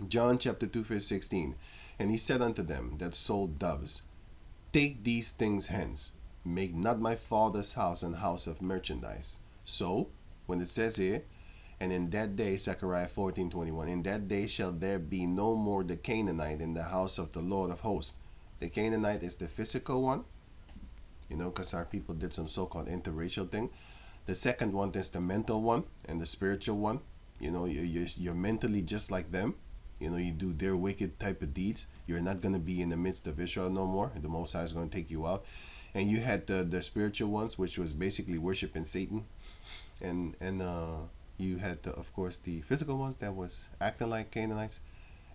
John chapter 2 verse 16. And he said unto them that sold doves, take these things hence, make not my father's house an house of merchandise. So, when it says here, and in that day, Zechariah 14:21, in that day shall there be no more the Canaanite in the house of the Lord of hosts. The Canaanite is the physical one, because our people did some so-called interracial thing. The second one is the mental one and the spiritual one. You're mentally just like them. You do their wicked type of deeds. You're not going to be in the midst of Israel no more. The Most High is going to take you out. And you had the spiritual ones, which was basically worshiping Satan. And you had, of course, the physical ones that was acting like Canaanites.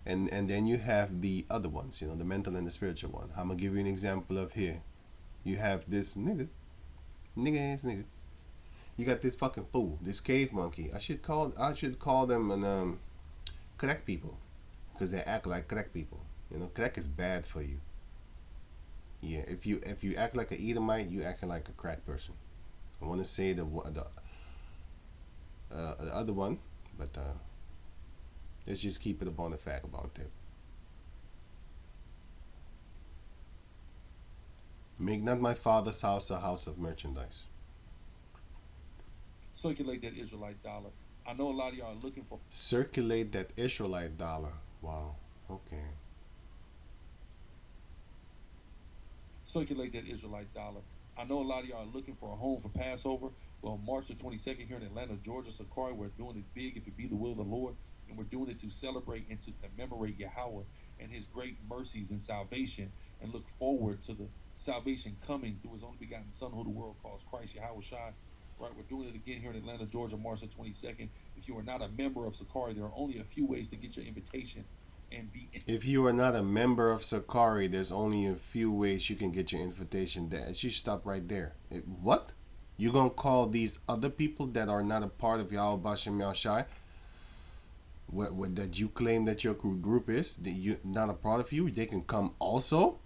And then you have the other ones, the mental and the spiritual one. I'm going to give you an example of here. You have this nigga ass nigga. You got this fucking fool, this cave monkey. I should call them an crack people, because they act like crack people. Crack is bad for you. Yeah, if you act like an Edomite, you acting like a crack person. I want to say the other one, but let's just keep it upon the fact about it. Make not my father's house a house of merchandise. Circulate that Israelite dollar. I know a lot of y'all are looking for... Circulate that Israelite dollar. Wow. Okay. Circulate that Israelite dollar. I know a lot of y'all are looking for a home for Passover. Well, March the 22nd here in Atlanta, Georgia, Zechariah, we're doing it big if it be the will of the Lord. And we're doing it to celebrate and to commemorate Yahweh and his great mercies and salvation, and look forward to the salvation coming through his only begotten Son, who the world calls Christ, Yahweh Shai. Right, we're doing it again here in Atlanta, Georgia, March the 22nd. If you are not a member of Zechariah, there are only a few ways to get your invitation and be... If you are not a member of Zechariah, there's only a few ways you can get your invitation. That you stop right there. What? You gonna call these other people that are not a part of Yahweh Bashem Yahshai, what that you claim that your group is, that you not a part of you, they can come also?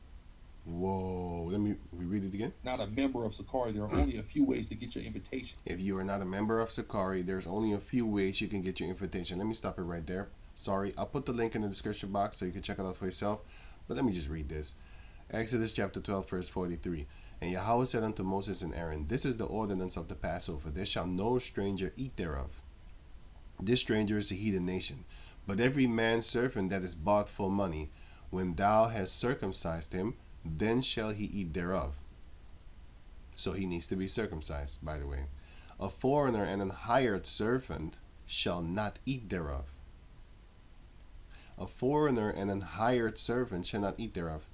Whoa, let me read it again. Not a member of Zechariah, there are only a few ways to get your invitation. If you are not a member of Zechariah, there's only a few ways you can get your invitation. Let me stop it right there. Sorry, I'll put the link in the description box so you can check it out for yourself. But let me just read this. Exodus chapter 12, verse 43. And Yahweh said unto Moses and Aaron, This is the ordinance of the Passover. There shall no stranger eat thereof. This stranger is a heathen nation. But every man's servant that is bought for money, when thou hast circumcised him, then shall he eat thereof. So he needs to be circumcised, by the way. A foreigner and an hired servant shall not eat thereof. A foreigner and an hired servant shall not eat thereof.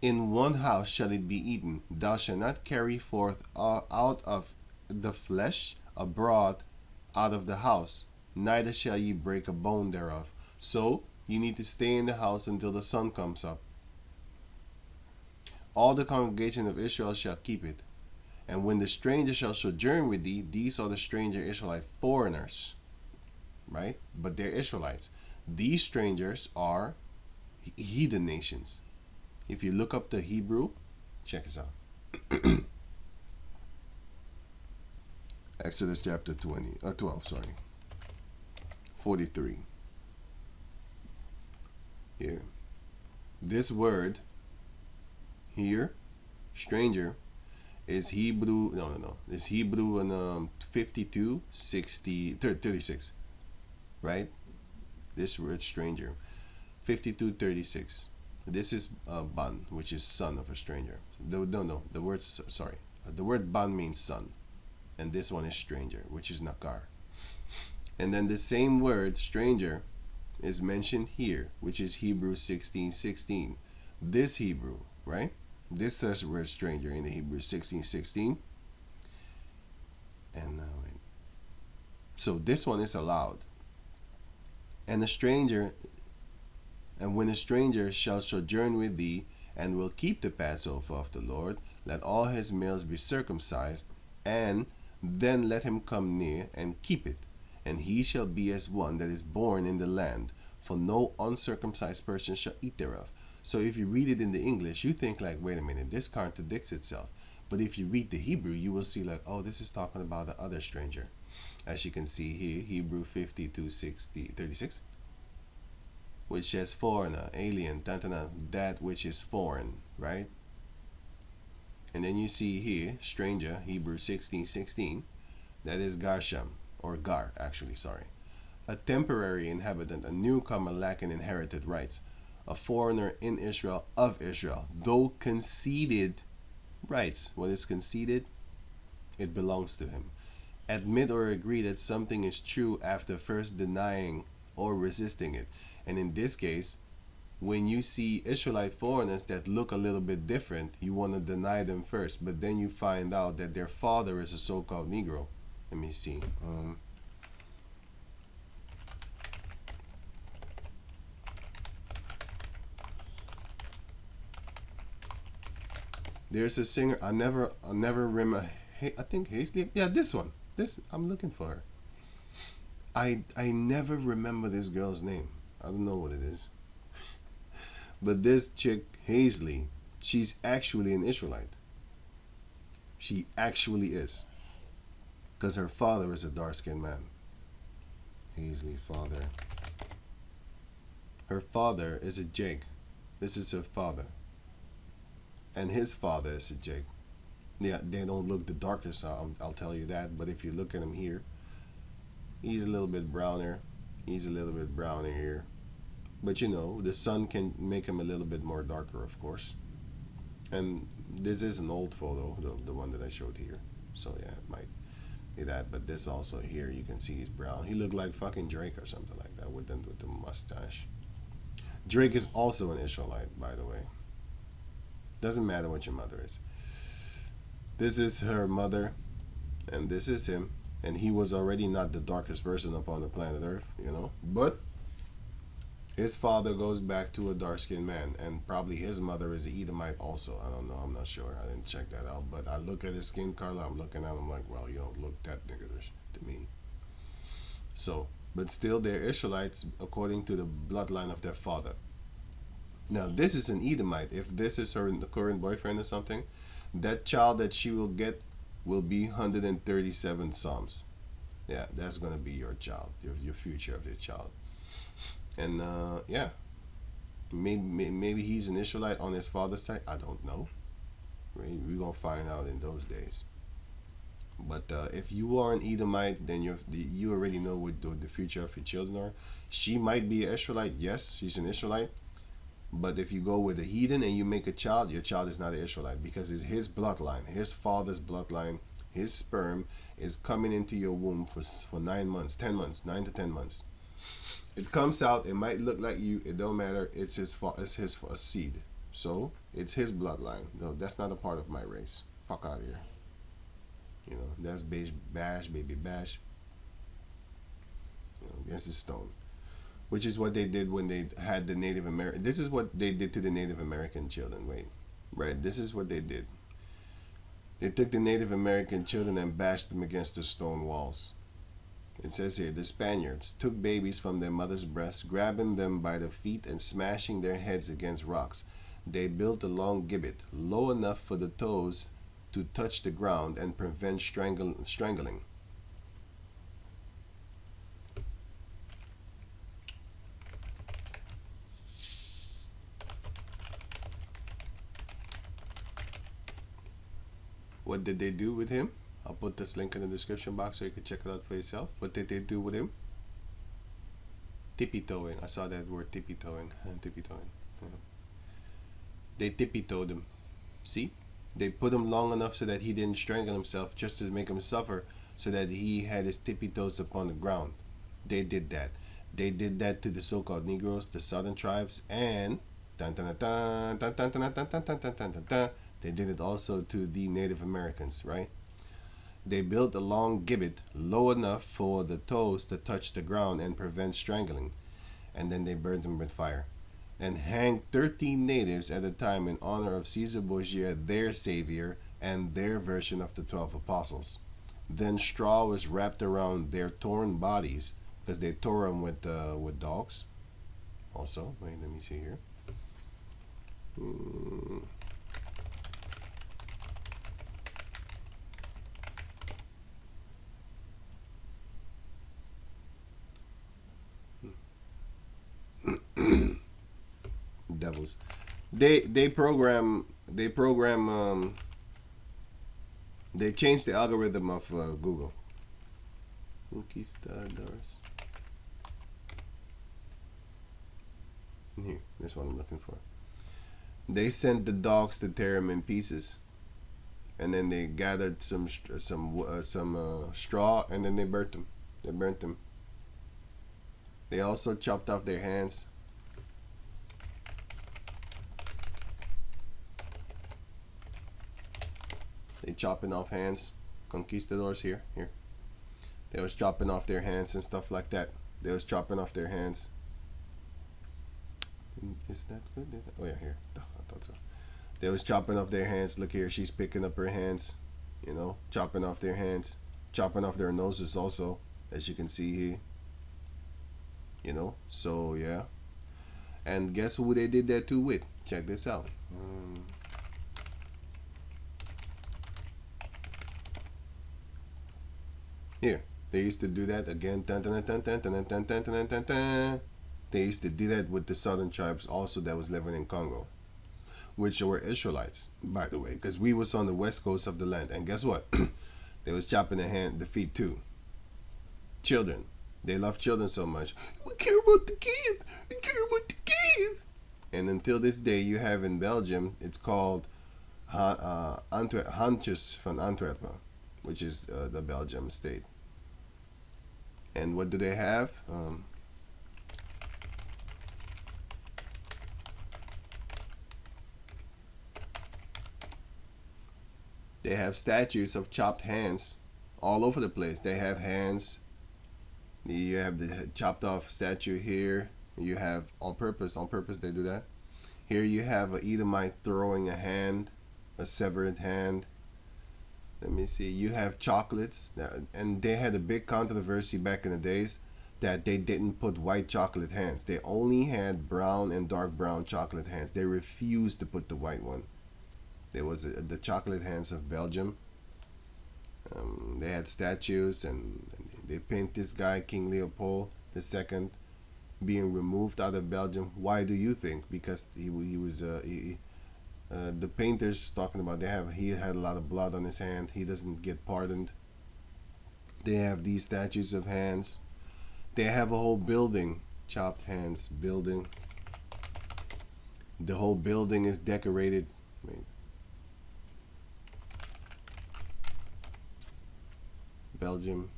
In one house shall it be eaten. Thou shalt not carry forth out of the flesh abroad out of the house, neither shall ye break a bone thereof. So you need to stay in the house until the sun comes up. All the congregation of Israel shall keep it. And when the stranger shall sojourn with thee, these are the stranger Israelite foreigners, right? But they're Israelites. These strangers are heathen nations. If you look up the Hebrew, check this out. Exodus chapter 12, 43. Here. This word here, stranger, is Hebrew, it's Hebrew in 36, right? This word stranger, 52:36. This is ban, which is son of a stranger. The word ban means son, and this one is stranger, which is nakar. And then the same word stranger is mentioned here, which is Hebrew 16:16. This Hebrew, right? This says the word stranger in the Hebrew 16:16. And wait. So this one is allowed. And when a stranger shall sojourn with thee, and will keep the Passover of the Lord, let all his males be circumcised, and then let him come near and keep it. And he shall be as one that is born in the land, for no uncircumcised person shall eat thereof. So if you read it in the English, you think like, wait a minute, this contradicts itself. But if you read the Hebrew, you will see like, oh, this is talking about the other stranger. As you can see here, Hebrew 52:36, which says foreigner, alien, tantana, that which is foreign, right? And then you see here, stranger, Hebrew 16:16, that is Garsham, or Gar, actually, sorry. A temporary inhabitant, a newcomer lacking inherited rights, a foreigner in Israel, of Israel, though conceded rights. What is conceded? It belongs to him. Admit or agree that something is true after first denying or resisting it. And in this case, when you see Israelite foreigners that look a little bit different, you want to deny them first, but then you find out that their father is a so-called Negro. Let me see. There's a singer, I never remember, I think Hazley, yeah, this one. I'm looking for her. I never remember this girl's name. I don't know what it is. But this chick, Hazley, she's actually an Israelite. She actually is. Because her father is a dark-skinned man. Hazley, father. Her father is a Jake. This is her father. And his father is a Jake. Yeah, they don't look the darkest, I'll tell you that. But if you look at him here, he's a little bit browner. He's a little bit browner here. But you know, the sun can make him a little bit more darker, of course. And this is an old photo, the one that I showed here. So yeah, it might be that. But this also here, you can see he's brown. He looked like fucking Drake or something like that with the mustache. Drake is also an Israelite, by the way. Doesn't matter what your mother is. This is her mother, and this is him. And he was already not the darkest person upon the planet Earth, you know. But his father goes back to a dark-skinned man, and probably his mother is an Edomite also. I don't know. I'm not sure. I didn't check that out. But I look at his skin color. I'm looking at him like, well, you don't look that niggerish to me. So, but still, they're Israelites according to the bloodline of their father. Now, this is an Edomite. If this is her current boyfriend or something, that child that she will get will be 137 Psalms. Yeah, that's going to be your child, your future of your child. And yeah, Maybe he's an Israelite on his father's side. I don't know. Right? We're gonna find out in those days. But if you are an Edomite, then you already know what the future of your children are. She might be an Israelite. Yes, she's an Israelite. But if you go with a heathen and you make a child, your child is not an Israelite because it's his bloodline, his father's bloodline, his sperm is coming into your womb for 9 months, 10 months, 9 to 10 months. It comes out. It might look like you. It don't matter. It's his seed. So it's his bloodline. No, that's not a part of my race. Fuck out of here. You know, that's baby bash. You know, against the stone. Which is what they did when they had the Native American. This is what they did to the Native American children. Wait, right? This is what they did. They took the Native American children and bashed them against the stone walls. It says here, the Spaniards took babies from their mother's breasts, grabbing them by the feet and smashing their heads against rocks. They built a long gibbet, low enough for the toes to touch the ground and prevent strangling. What did they do with him? I'll put this link in the description box so you can check it out for yourself. What did they do with him? Tippy-toeing. I saw that word, tippy-toeing. Tippy-toeing. They tippy-toed him. See? They put him long enough so that he didn't strangle himself, just to make him suffer, so that he had his tippy toes upon the ground. They did that. They did that to the so-called Negroes, the southern tribes, and they did it also to the Native Americans, right? They built a long gibbet low enough for the toes to touch the ground and prevent strangling, and then they burned them with fire, and hanged 13 natives at a time in honor of Caesar Borgia, their savior, and their version of the 12 apostles. Then straw was wrapped around their torn bodies, because they tore them with dogs. Also, wait, let me see here. Devils. They changed the algorithm of Google. Conquistadors. Here, that's what I'm looking for. They sent the dogs to tear them in pieces, and then they gathered some straw, and then they burnt them. They also chopped off their hands. They chopping off hands. Conquistadors here. They was chopping off their hands and stuff like that. They was chopping off their hands. Is that good? Oh yeah, here. I thought so. They was chopping off their hands. Look here, she's picking up her hands. You know, chopping off their hands, chopping off their noses also, as you can see here. You know, so yeah. And guess who they did that to with? Check this out. Here, they used to do that again. They used to do that with the southern tribes also that was living in Congo, which were Israelites, by the way, because we was on the west coast of the land. And guess what? They was chopping the feet too. Children. They love children so much. We care about the kids. We care about the kids. And until this day, you have in Belgium, it's called Handjes van Antwerpen, which is the Belgium state. And what do they have? They have statues of chopped hands all over the place. They have hands. You have the chopped off statue here. You have on purpose they do that. Here you have an Edomite throwing a hand, a severed hand. Let me see. You have chocolates, and they had a big controversy back in the days that they didn't put white chocolate hands. They only had brown and dark brown chocolate hands. They refused to put the white one. There was the chocolate hands of Belgium. They had statues, and they paint this guy, King Leopold II, being removed out of Belgium. Why do you think? Because he was the painters talking about he had a lot of blood on his hand. He doesn't get pardoned. They have these statues of hands. They have a whole building, chopped hands building. The whole building is decorated. Wait. Belgium.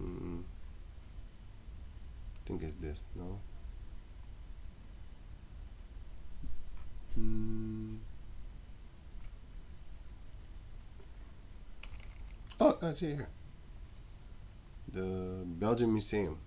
I think it's this. No. Oh, that's here. The Belgium Museum.